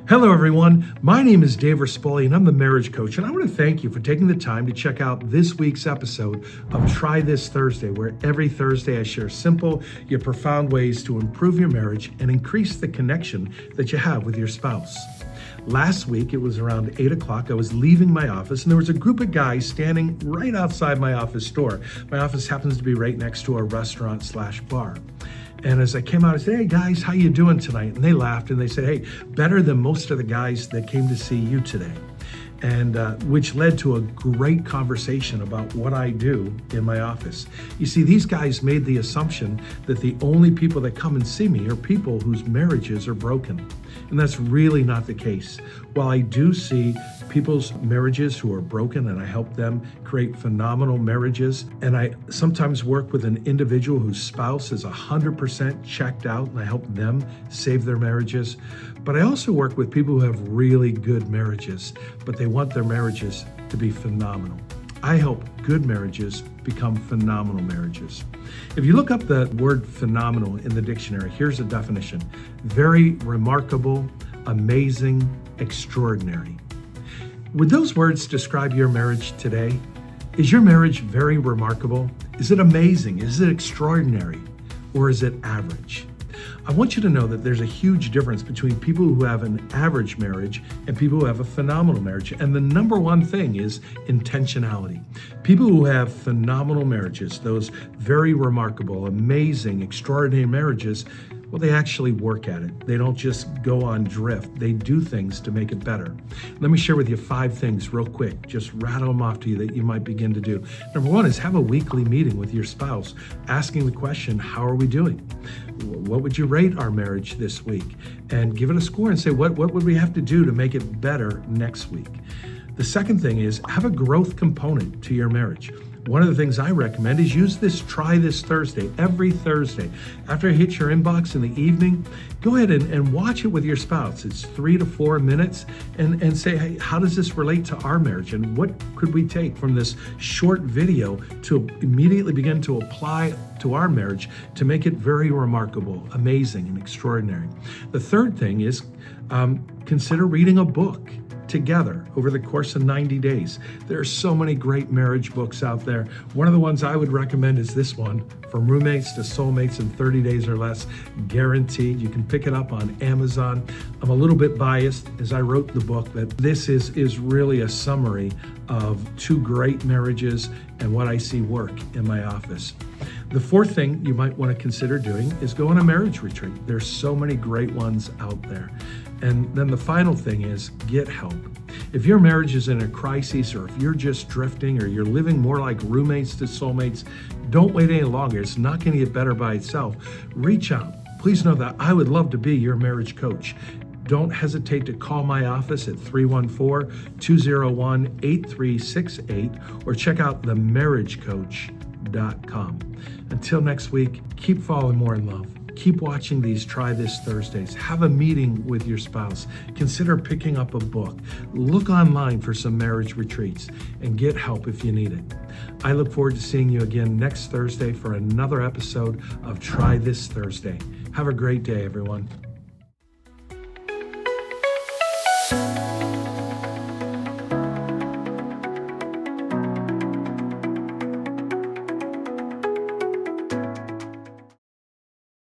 Hello, everyone. My name is Dave Rispoli, and I'm the marriage coach. And I want to thank you for taking the time to check out this week's episode of Try This Thursday, where every Thursday I share simple yet profound ways to improve your marriage and increase the connection that you have with your spouse. Last week, it was around 8 o'clock. I was leaving my office, and there was a group of guys standing right outside my office door. My office happens to be right next to a restaurant/bar. And as I came out, I said, "Hey guys, how you doing tonight?" And they laughed and they said, "Hey, better than most of the guys that came to see you today." And which led to a great conversation about what I do in my office. You see, these guys made the assumption that the only people that come and see me are people whose marriages are broken. And that's really not the case. While I do see people's marriages who are broken and I help them create phenomenal marriages, and I sometimes work with an individual whose spouse is 100% checked out and I help them save their marriages, but I also work with people who have really good marriages, but they want their marriages to be phenomenal. I help good marriages become phenomenal marriages. If you look up the word phenomenal in the dictionary, here's a definition: very remarkable, amazing, extraordinary. Would those words describe your marriage today? Is your marriage very remarkable? Is it amazing? Is it extraordinary? Or is it average? I want you to know that there's a huge difference between people who have an average marriage and people who have a phenomenal marriage. And the number one thing is intentionality. People who have phenomenal marriages, those very remarkable, amazing, extraordinary marriages, well, they actually work at it. They don't just go on drift. They do things to make it better. Let me share with you 5 things real quick. Just rattle them off to you that you might begin to do. Number 1 is have a weekly meeting with your spouse, asking the question, how are we doing? What would you rate our marriage this week? And give it a score and say, what would we have to do to make it better next week? The second thing is have a growth component to your marriage. One of the things I recommend is use this Try This Thursday, every Thursday. After it hits your inbox in the evening, go ahead and watch it with your spouse. It's 3 to 4 minutes and say, hey, how does this relate to our marriage? And what could we take from this short video to immediately begin to apply to our marriage to make it very remarkable, amazing, and extraordinary? The third thing is consider reading a book together over the course of 90 days. There are so many great marriage books out there. One of the ones I would recommend is this one, From Roommates to Soulmates in 30 Days or Less, guaranteed. You can pick it up on Amazon. I'm a little bit biased as I wrote the book, but this is really a summary of 2 great marriages and what I see work in my office. The fourth thing you might want to consider doing is go on a marriage retreat. There's so many great ones out there. And then the final thing is get help. If your marriage is in a crisis, or if you're just drifting, or you're living more like roommates to soulmates, don't wait any longer. It's not going to get better by itself. Reach out. Please know that I would love to be your marriage coach. Don't hesitate to call my office at 314-201-8368 or check out themarriagecoach.com. Until next week, keep falling more in love. Keep watching these Try This Thursdays. Have a meeting with your spouse. Consider picking up a book. Look online for some marriage retreats and get help if you need it. I look forward to seeing you again next Thursday for another episode of Try This Thursday. Have a great day, everyone.